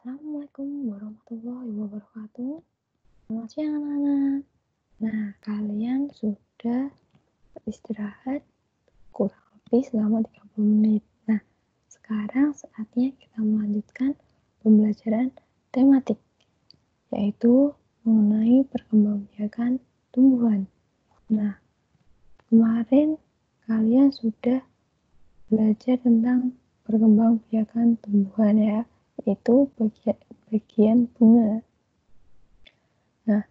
Assalamualaikum warahmatullahi wabarakatuh. Selamat siang anak-anak. Nah, kalian sudah beristirahat kurang lebih selama 30 menit. Nah, sekarang saatnya kita melanjutkan pembelajaran tematik, yaitu mengenai perkembangbiakan tumbuhan. Nah, kemarin kalian sudah belajar tentang perkembangbiakan tumbuhan ya, yaitu bagian bunga. Nah,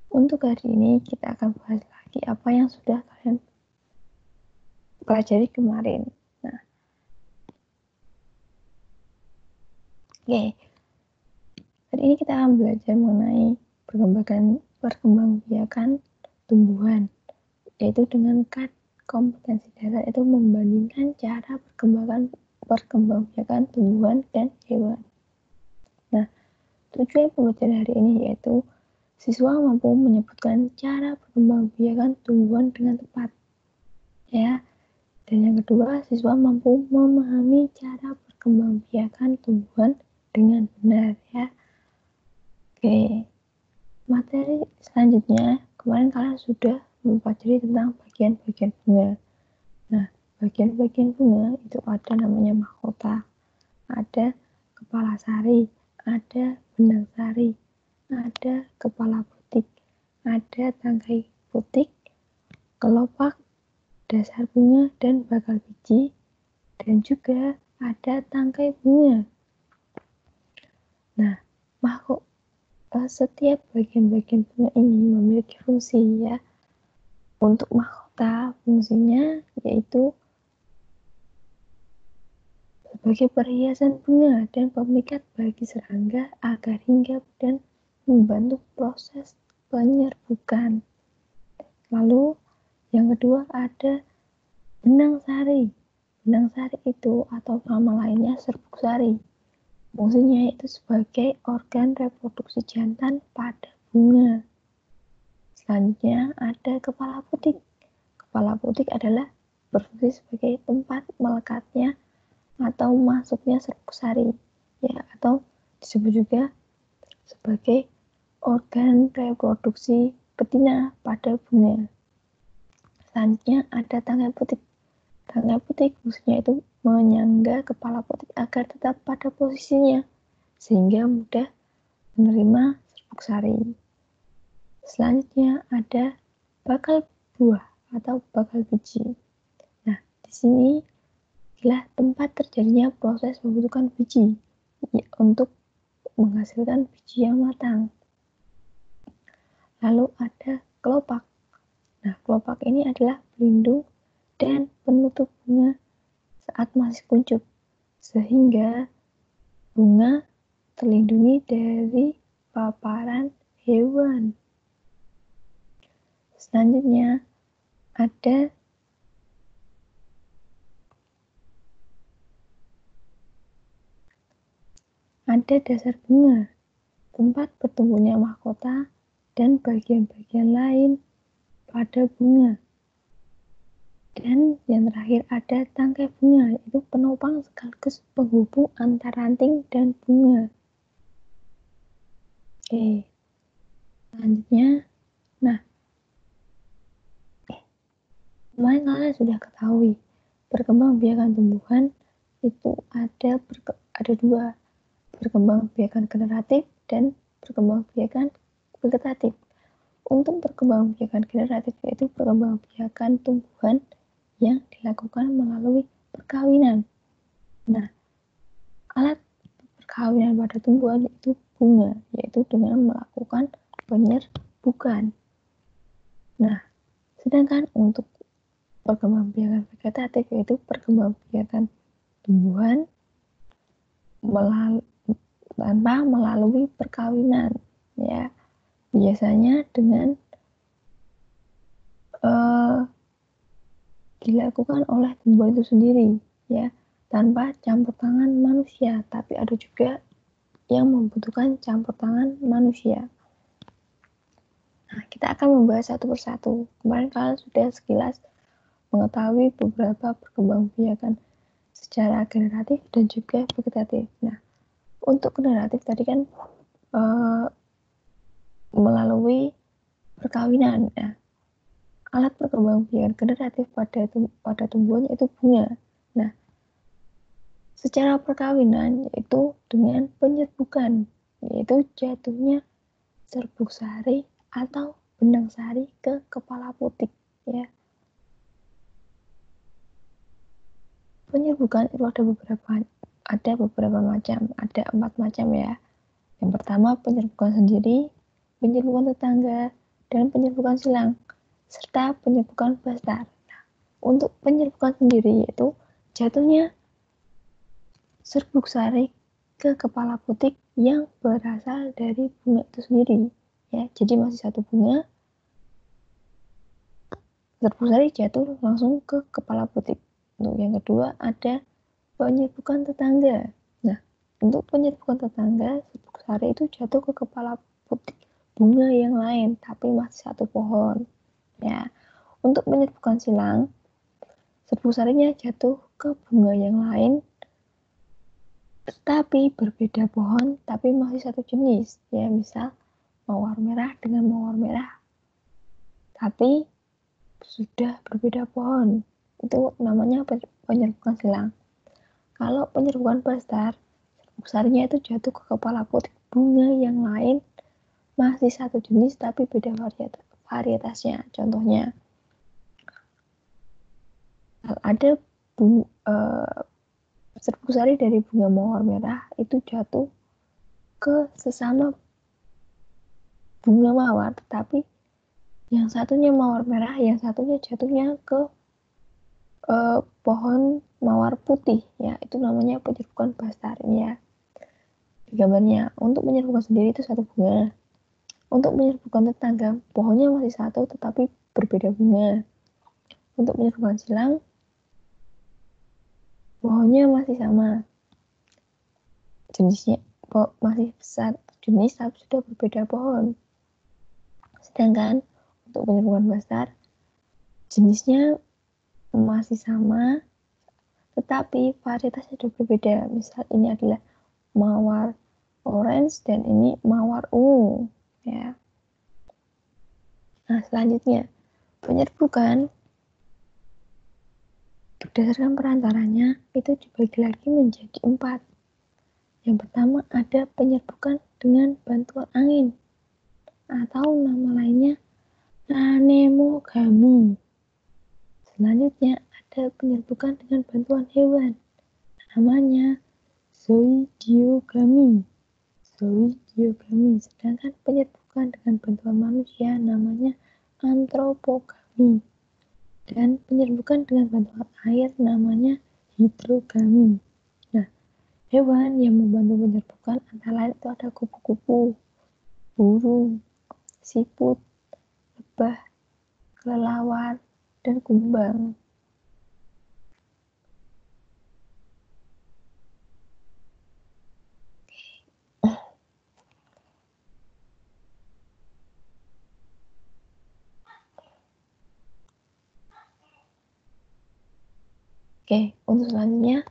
untuk hari ini kita akan bahas lagi apa yang sudah kalian pelajari kemarin. Nah, hari ini kita akan belajar mengenai perkembangbiakan tumbuhan, yaitu dengan kompetensi dasar, itu membandingkan cara perkembangbiakan tumbuhan dan hewan. Nah, tujuan pembelajaran hari ini yaitu siswa mampu menyebutkan cara perkembangbiakan tumbuhan dengan tepat, ya. Dan yang kedua, siswa mampu memahami cara perkembangbiakan tumbuhan dengan benar, ya. Oke, materi selanjutnya, kemarin kalian sudah mempelajari tentang bagian-bagian bunga. Nah, bagian-bagian bunga itu ada namanya mahkota, ada kepala sari, ada benang sari, ada kepala putik, ada tangkai putik, kelopak, dasar bunga dan bakal biji, dan juga ada tangkai bunga. Nah, setiap bagian-bagian bunga ini memiliki fungsi, ya. Untuk mahkota, fungsinya yaitu sebagai perhiasan bunga dan pemikat bagi serangga agar hinggap dan membantu proses penyerbukan. Lalu yang kedua ada benang sari. Benang sari itu atau nama lainnya serbuk sari. Fungsinya itu sebagai organ reproduksi jantan pada bunga. Selanjutnya ada kepala putik. Kepala putik adalah berfungsi sebagai tempat melekatnya atau masuknya serbuk sari, ya, atau disebut juga sebagai organ reproduksi betina pada bunga. Selanjutnya ada tangkai putik. Tangkai putik fungsinya itu menyangga kepala putik agar tetap pada posisinya sehingga mudah menerima serbuk sari. Selanjutnya ada bakal buah atau bakal biji. Nah, di sini adalah tempat terjadinya proses pembentukan biji, ya, untuk menghasilkan biji yang matang. Lalu ada kelopak. Nah, kelopak ini adalah pelindung dan penutup bunga saat masih kuncup, sehingga bunga terlindungi dari paparan hewan. Selanjutnya ada dasar bunga, tempat bertumbuhnya mahkota dan bagian-bagian lain pada bunga. Dan yang terakhir ada tangkai bunga, yaitu penopang sekaligus penghubung antara ranting dan bunga. Oke, selanjutnya, nah, kemarin kalian sudah ketahui perkembangbiakan tumbuhan itu ada dua, perkembangbiakan generatif dan perkembangbiakan vegetatif. Untuk perkembangbiakan generatif yaitu perkembangbiakan tumbuhan yang dilakukan melalui perkawinan. Nah, alat perkawinan pada tumbuhan yaitu bunga, yaitu dengan melakukan penyerbukan. Nah, sedangkan untuk perkembangbiakan vegetatif yaitu perkembangbiakan tumbuhan tanpa melalui perkawinan, ya, biasanya dengan dilakukan oleh tumbuhan itu sendiri, ya, tanpa campur tangan manusia, tapi ada juga yang membutuhkan campur tangan manusia. Nah, kita akan membahas satu persatu. Kemarin kalian sudah sekilas mengetahui beberapa perkembangbiakan secara generatif dan juga vegetatif. Nah, Untuk generatif tadi kan melalui perkawinan. Nah, alat perkembangbiakan generatif pada tumbuhan itu bunga. Nah, secara perkawinan yaitu dengan penyerbukan, yaitu jatuhnya serbuk sari atau benang sari ke kepala putik, ya. Penyerbukan itu ada beberapa macam, ada 4 macam ya. Yang pertama penyerbukan sendiri, penyerbukan tetangga, dan penyerbukan silang, serta penyerbukan bastar. Nah, untuk penyerbukan sendiri yaitu jatuhnya serbuk sari ke kepala putik yang berasal dari bunga itu sendiri, ya. Jadi masih satu bunga, serbuk sari jatuh langsung ke kepala putik. Untuk yang kedua ada penyerbukan tetangga. Nah, untuk penyerbukan tetangga, serbuk sari itu jatuh ke kepala putik bunga yang lain, tapi masih satu pohon. Ya, untuk penyerbukan silang, serbuk sarinya jatuh ke bunga yang lain, tetapi berbeda pohon, tapi masih satu jenis. Ya, misal mawar merah dengan mawar merah, tapi sudah berbeda pohon. Itu namanya penyerbukan silang. Kalau penyerbukan bastar, serbuk sarinya itu jatuh ke kepala putik bunga yang lain, masih satu jenis tapi beda varietasnya. Contohnya, ada serbuk sari dari bunga mawar merah itu jatuh ke sesama bunga mawar, tetapi yang satunya mawar merah, yang satunya jatuhnya ke pohon mawar putih, ya. Itu namanya penyerbukan bastar, ya. Di gambarnya, untuk penyerbukan sendiri itu satu bunga. Untuk penyerbukan tetangga, pohonnya masih satu tetapi berbeda bunga. Untuk penyerbukan silang, pohonnya masih sama, jenisnya masih satu jenis tapi sudah berbeda pohon. Sedangkan untuk penyerbukan bastar, jenisnya masih sama tetapi varietasnya sudah berbeda. Misal ini adalah mawar orange dan ini mawar ungu, ya. Nah, selanjutnya penyerbukan berdasarkan perantaranya itu dibagi lagi menjadi 4. Yang pertama ada penyerbukan dengan bantuan angin atau nama lainnya anemogami. Selanjutnya ada penyerbukan dengan bantuan hewan, namanya zoidiogami. Sedangkan penyerbukan dengan bantuan manusia namanya antropogami. Dan penyerbukan dengan bantuan air namanya hidrogami. Nah, hewan yang membantu penyerbukan antara lain itu ada kupu-kupu, burung, siput, lebah, kelelawar, dan kumbang. Oke, untuk selanjutnya,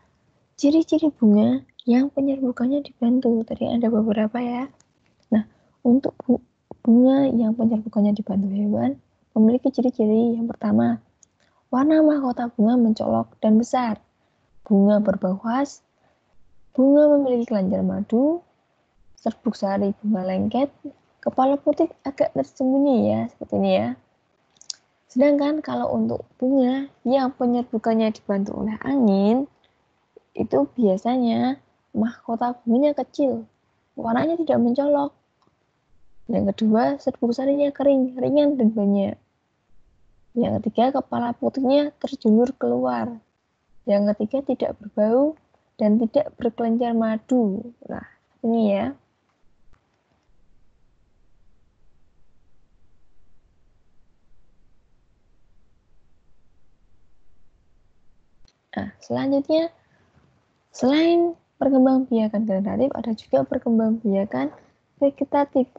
ciri-ciri bunga yang penyerbukannya dibantu. Tadi ada beberapa ya. Nah, untuk bunga yang penyerbukannya dibantu hewan, memiliki ciri-ciri. Yang pertama, warna mahkota bunga mencolok dan besar. Bunga berbau khas. Bunga memiliki kelenjar madu. Serbuk sari bunga lengket. Kepala putik agak tersembunyi ya, seperti ini ya. Sedangkan kalau untuk bunga yang penyerbukannya dibantu oleh angin, itu biasanya mahkota bunganya kecil, warnanya tidak mencolok. Yang kedua, serbuk sarinya kering, ringan, dan banyak. Yang ketiga, kepala putiknya terjulur keluar. Yang ketiga, tidak berbau dan tidak berkelenjar madu. Nah, ini ya. Nah, selanjutnya, selain perkembangbiakan generatif, ada juga perkembangbiakan vegetatif.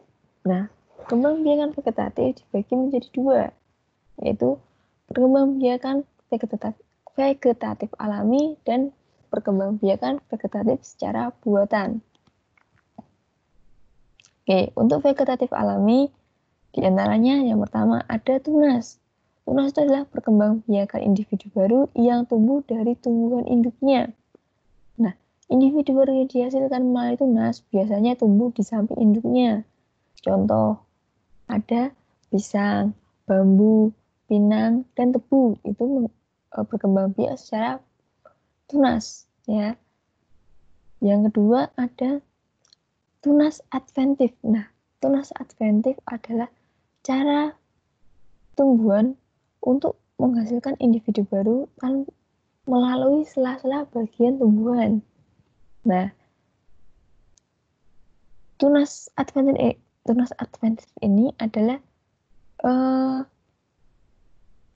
Nah, perkembangbiakan vegetatif dibagi menjadi 2, yaitu perkembangbiakan vegetatif alami dan perkembangbiakan vegetatif secara buatan. Oke, untuk vegetatif alami, diantaranya yang pertama ada tunas. Tunas itu adalah perkembangbiakan individu baru yang tumbuh dari tumbuhan induknya. Nah, individu baru yang dihasilkan melalui tunas biasanya tumbuh di samping induknya. Contoh, ada pisang, bambu, pinang, dan tebu. Itu berkembang biak secara tunas, ya. Yang kedua ada tunas adventif. Nah, tunas adventif adalah cara tumbuhan untuk menghasilkan individu baru melalui sela-sela bagian tumbuhan. Nah, tunas adventif ini adalah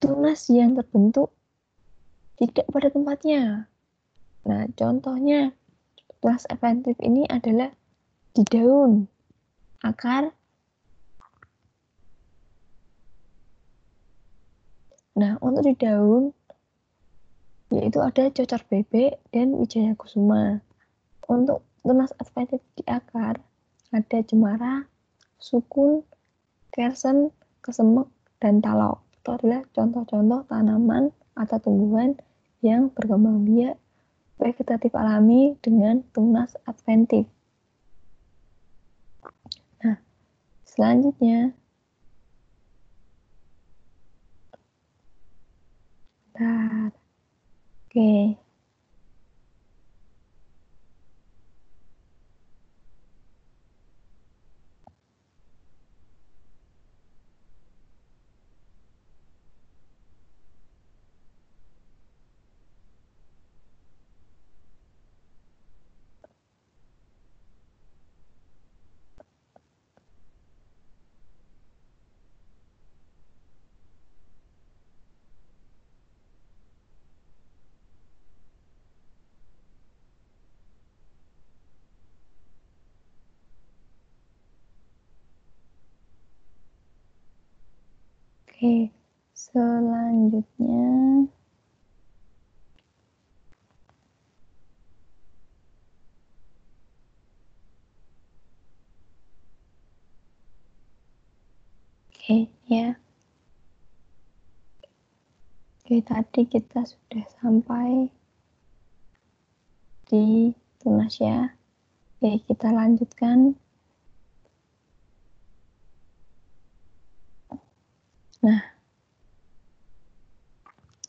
tunas yang terbentuk tidak pada tempatnya. Nah, contohnya tunas adventif ini adalah di daun, akar. Nah, untuk di daun yaitu ada cocor bebek dan wijaya kusuma. Untuk tunas adventif di akar ada cemara, sukun, kersen, kesemek, dan talok. Itu adalah contoh-contoh tanaman atau tumbuhan yang berkembang biak vegetatif alami dengan tunas adventif. Nah, selanjutnya, oke. Oke, selanjutnya ya. Oke, tadi kita sudah sampai di tunas ya. Oke, kita lanjutkan.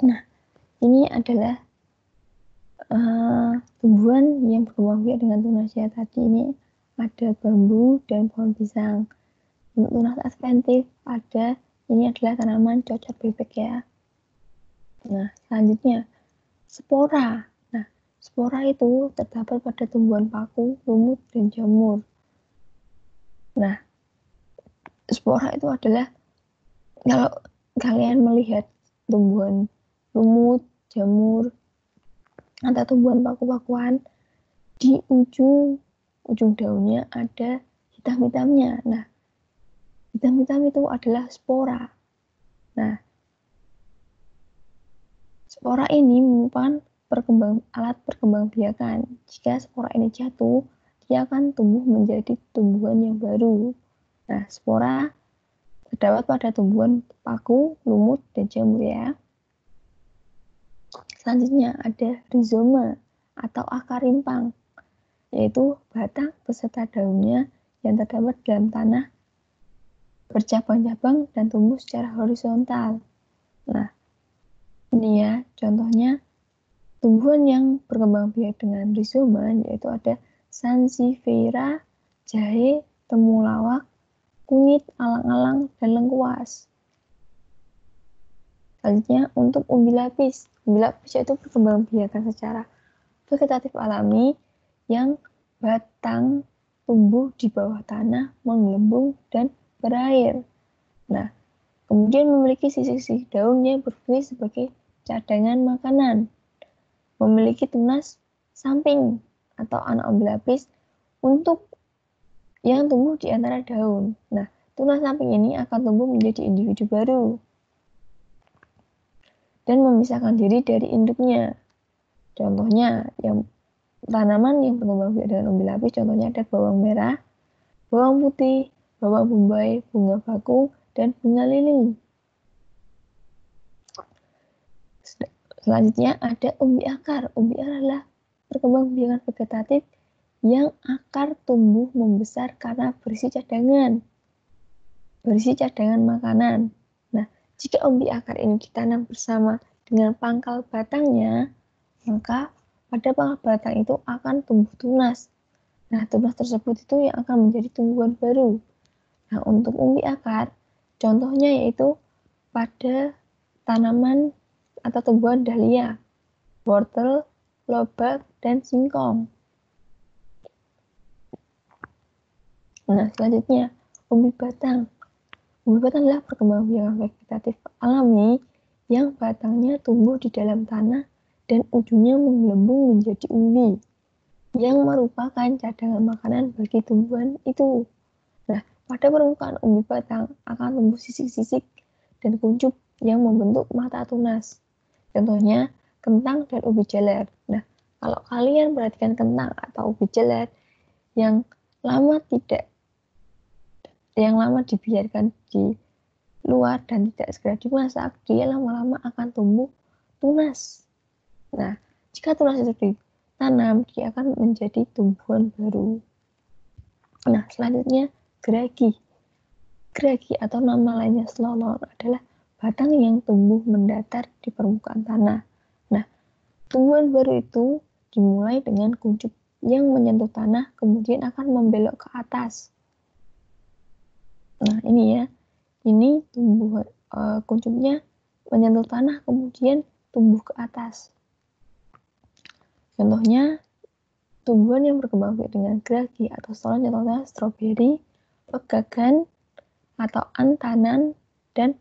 Nah, ini adalah tumbuhan yang berkembang biak dengan tunas ya. Tadi ini ada bambu dan pohon pisang. Untuk tunas adventif ada, ini adalah tanaman cocor bebek ya. Nah, selanjutnya spora. Nah, spora itu terdapat pada tumbuhan paku, lumut, dan jamur. Nah, spora itu adalah kalau kalian melihat tumbuhan lumut, jamur, atau tumbuhan paku-pakuan, di ujung daunnya ada hitam-hitamnya. Nah, hitam-hitam itu adalah spora. Nah, spora ini merupakan alat perkembangbiakan. Jika spora ini jatuh, dia akan tumbuh menjadi tumbuhan yang baru. Nah, spora terdapat pada tumbuhan paku, lumut, dan jamur ya. Selanjutnya ada rizoma atau akar rimpang, yaitu batang beserta daunnya yang terdapat dalam tanah bercabang-cabang dan tumbuh secara horizontal. Nah, ini ya contohnya tumbuhan yang berkembang biak dengan rizoma, yaitu ada sansevieria, jahe, temulawak, kunyit, alang-alang, dan lengkuas. Selanjutnya untuk umbi lapis. Umbi lapis yaitu berkembang biakan secara vegetatif alami yang batang tumbuh di bawah tanah, menggelembung, dan berair. Nah, kemudian memiliki sisi-sisi daun yang berfungsi sebagai cadangan makanan. Memiliki tunas samping atau anak umbi lapis untuk yang tumbuh di antara daun. Nah, tunas samping ini akan tumbuh menjadi individu baru dan memisahkan diri dari induknya. Contohnya, yang tanaman yang berkembang biak dengan umbi lapis, contohnya ada bawang merah, bawang putih, bawang bombay, bunga bakung, dan bunga lili. Selanjutnya ada umbi akar. Umbi akar adalah perkembangbiakan vegetatif yang akar tumbuh membesar karena berisi cadangan makanan. Nah, jika umbi akar ini ditanam bersama dengan pangkal batangnya, maka pada pangkal batang itu akan tumbuh tunas. Nah, tunas tersebut itu yang akan menjadi tumbuhan baru. Nah, untuk umbi akar, contohnya yaitu pada tanaman atau tumbuhan dahlia, wortel, lobak, dan singkong. Nah, selanjutnya, umbi batang. Umbi batang adalah perkembangbiakan vegetatif alami yang batangnya tumbuh di dalam tanah dan ujungnya menggelembung menjadi umbi, yang merupakan cadangan makanan bagi tumbuhan itu. Nah, pada permukaan umbi batang akan tumbuh sisik-sisik dan kuncup yang membentuk mata tunas. Contohnya, kentang dan ubi jalar. Nah, kalau kalian perhatikan kentang atau ubi jalar yang lama dibiarkan di luar dan tidak segera dimasak, dia lama-lama akan tumbuh tunas. Nah, jika tunas itu ditanam, dia akan menjadi tumbuhan baru. Nah, selanjutnya geragi. Geragi atau nama lainnya selolon adalah batang yang tumbuh mendatar di permukaan tanah. Nah, tumbuhan baru itu dimulai dengan kuncup yang menyentuh tanah, kemudian akan membelok ke atas. Nah, ini ya. Ini tumbuh kuncupnya menyentuh tanah kemudian tumbuh ke atas. Contohnya tumbuhan yang berkembang biak dengan geragi atau selolon contohnya stroberi, pegagan atau antanan, dan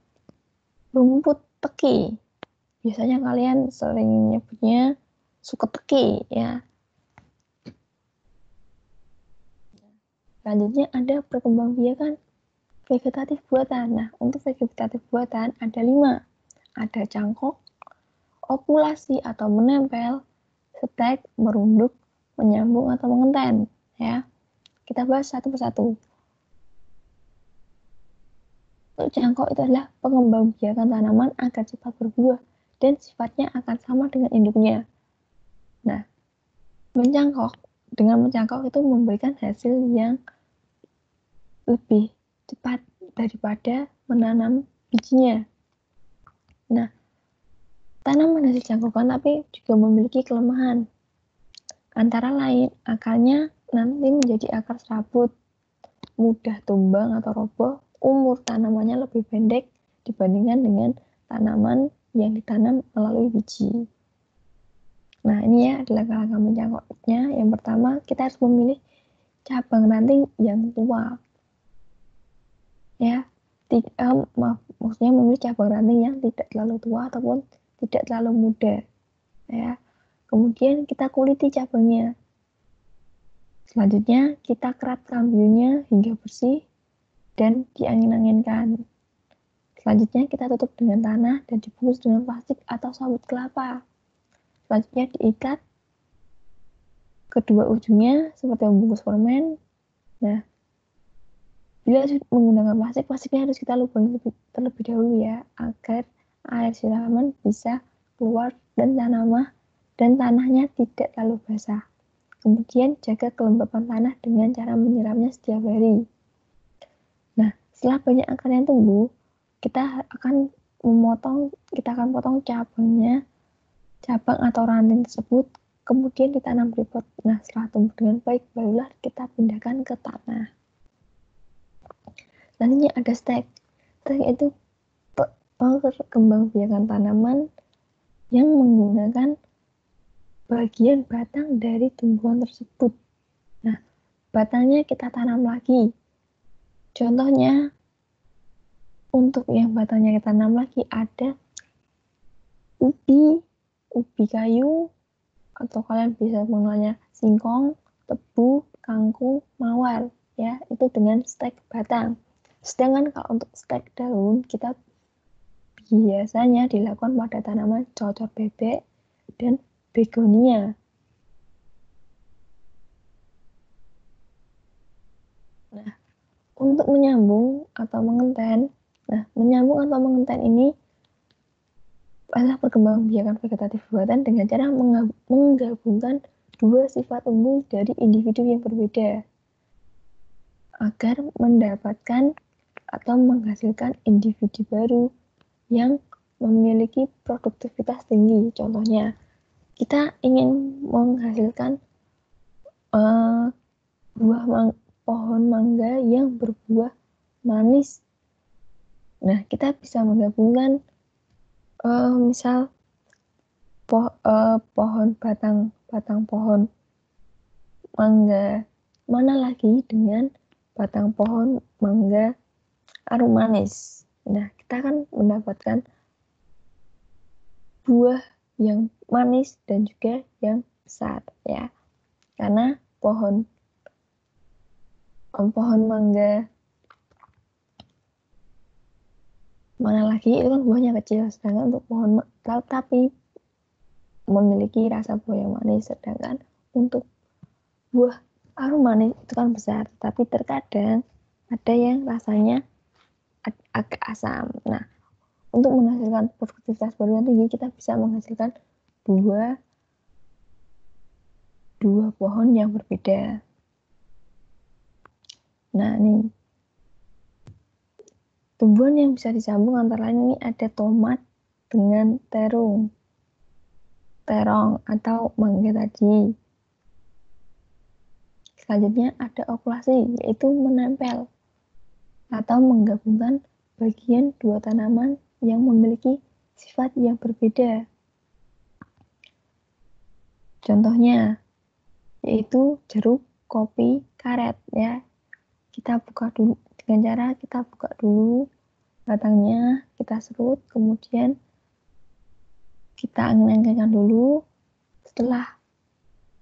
rumput teki. Biasanya kalian sering nyebutnya suket teki ya. Selanjutnya ada perkembangbiakan vegetatif buatan. Nah, untuk vegetatif buatan ada 5. Ada cangkok, opulasi atau menempel, stek, merunduk, menyambung atau mengenten. Ya, kita bahas satu persatu. Untuk cangkok itu adalah pengembangbiakan tanaman agar cepat berbuah dan sifatnya akan sama dengan induknya. Nah, dengan mencangkok itu memberikan hasil yang lebih cepat daripada menanam bijinya. Nah, tanaman hasil cangkokan tapi juga memiliki kelemahan. Antara lain, akarnya nanti menjadi akar serabut, mudah tumbang atau roboh, umur tanamannya lebih pendek dibandingkan dengan tanaman yang ditanam melalui biji. Nah, ini ya adalah langkah mencangkoknya. Yang pertama, kita harus memilih cabang ranting yang tua. Ya, maksudnya memilih cabang ranting yang tidak terlalu tua ataupun tidak terlalu muda. Ya, kemudian kita kuliti cabangnya. Selanjutnya, kita kerat kambiumnya hingga bersih dan diangin-anginkan. Selanjutnya, kita tutup dengan tanah dan dibungkus dengan plastik atau sabut kelapa. Selanjutnya, diikat kedua ujungnya seperti membungkus permen. Nah, bila menggunakan plastik, plastiknya harus kita lubangi terlebih dahulu ya, agar air siraman bisa keluar dan tanahnya tidak terlalu basah. Kemudian jaga kelembapan tanah dengan cara menyiramnya setiap hari. Nah, setelah banyak akar yang tumbuh, kita akan potong cabang atau ranting tersebut, kemudian ditanam di pot. Nah, setelah tumbuh dengan baik, barulah kita pindahkan ke tanah. Selanjutnya ada stek. Stek itu perkembangbiakan tanaman yang menggunakan bagian batang dari tumbuhan tersebut. Nah, batangnya kita tanam lagi. Contohnya, untuk yang batangnya kita tanam lagi ada ubi kayu, atau kalian bisa mengenalnya singkong, tebu, kangkung, mawar. Ya, itu dengan stek batang. Sedangkan kalau untuk stek daun, kita biasanya dilakukan pada tanaman cocor bebek dan begonia. Nah, untuk menyambung atau mengenten. Nah, menyambung atau mengenten ini adalah perkembangbiakan vegetatif buatan dengan cara menggabungkan dua sifat umum dari individu yang berbeda agar mendapatkan atau menghasilkan individu baru yang memiliki produktivitas tinggi. Contohnya, kita ingin menghasilkan pohon mangga yang berbuah manis. Nah, kita bisa menggabungkan misal pohon batang pohon mangga mana lagi dengan batang pohon mangga arum manis. Nah, kita akan mendapatkan buah yang manis dan juga yang besar ya. Karena pohon mangga mana lagi itu kan buahnya kecil, sedangkan untuk pohon tapi memiliki rasa buah yang manis, sedangkan untuk buah arum manis itu kan besar, tapi terkadang ada yang rasanya agak asam. Nah, untuk menghasilkan produktivitas baru yang tinggi, kita bisa menghasilkan dua pohon yang berbeda. Nah, nih tumbuhan yang bisa disambung antara lain ini ada tomat dengan terong atau mangga tadi. Selanjutnya ada okulasi, yaitu menempel atau menggabungkan bagian dua tanaman yang memiliki sifat yang berbeda. Contohnya yaitu jeruk, kopi, karet ya. Kita buka dulu dengan cara kita buka dulu batangnya, kita serut, kemudian kita angin-anginkan dulu. Setelah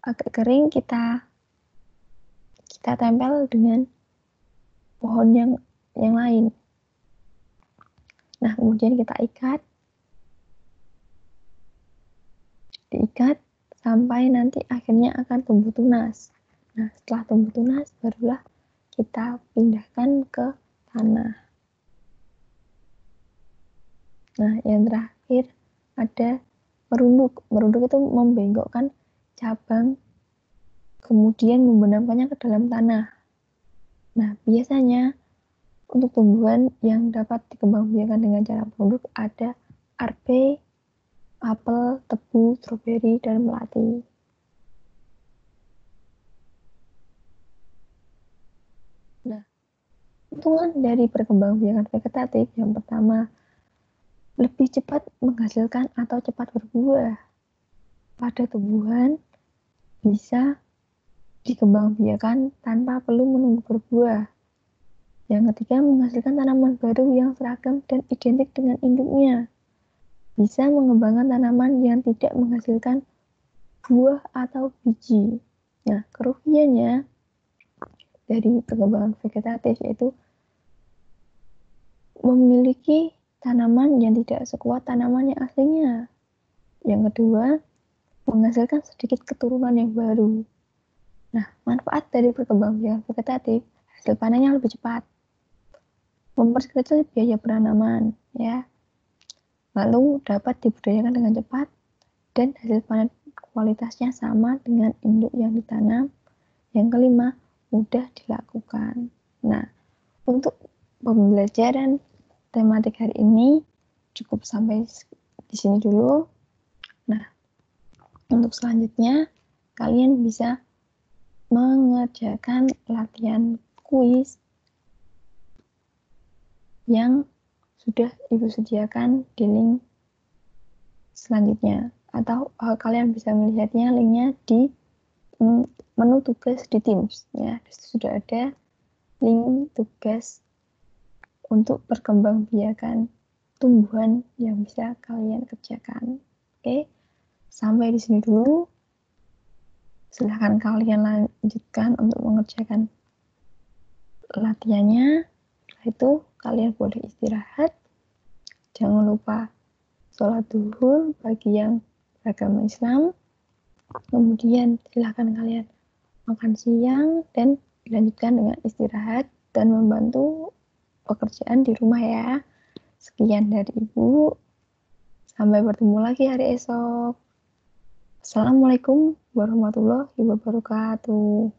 agak kering kita tempel dengan pohon yang lain. Nah, kemudian kita diikat sampai nanti akhirnya akan tumbuh tunas. Nah, setelah tumbuh tunas barulah kita pindahkan ke tanah. Nah, yang terakhir ada merunduk. Merunduk itu membengkokkan cabang kemudian membenamkannya ke dalam tanah. Nah, biasanya untuk tumbuhan yang dapat dikembangbiakan dengan cara merunduk ada arbe, apel, tebu, stroberi, dan melati. Nah, keuntungan dari perkembangbiakan vegetatif yang pertama, lebih cepat menghasilkan atau cepat berbuah. Pada tumbuhan bisa dikembangbiakan tanpa perlu menunggu berbuah. Yang ketiga, menghasilkan tanaman baru yang seragam dan identik dengan induknya. Bisa mengembangkan tanaman yang tidak menghasilkan buah atau biji. Nah, kerugiannya dari perkembangan vegetatif yaitu memiliki tanaman yang tidak sekuat tanaman yang aslinya. Yang kedua, menghasilkan sedikit keturunan yang baru. Nah, manfaat dari perkembangbiakan vegetatif, hasil panennya lebih cepat, memperkecil biaya penanaman, ya. Lalu dapat dibudidayakan dengan cepat dan hasil panen kualitasnya sama dengan induk yang ditanam. Yang kelima, mudah dilakukan. Nah, untuk pembelajaran tematik hari ini cukup sampai di sini dulu. Nah, untuk selanjutnya kalian bisa mengerjakan latihan kuis yang sudah Ibu sediakan di link selanjutnya, atau kalian bisa melihatnya linknya di menu tugas di Teams ya. Disitu sudah ada link tugas untuk perkembangbiakan tumbuhan yang bisa kalian kerjakan. Oke, sampai di sini dulu. Silahkan kalian lanjutkan untuk mengerjakan latihannya. Setelah itu kalian boleh istirahat. Jangan lupa sholat duhur bagi yang beragama Islam. Kemudian silahkan kalian makan siang dan dilanjutkan dengan istirahat dan membantu pekerjaan di rumah ya. Sekian dari Ibu. Sampai bertemu lagi hari esok. Assalamualaikum warahmatullahi wabarakatuh.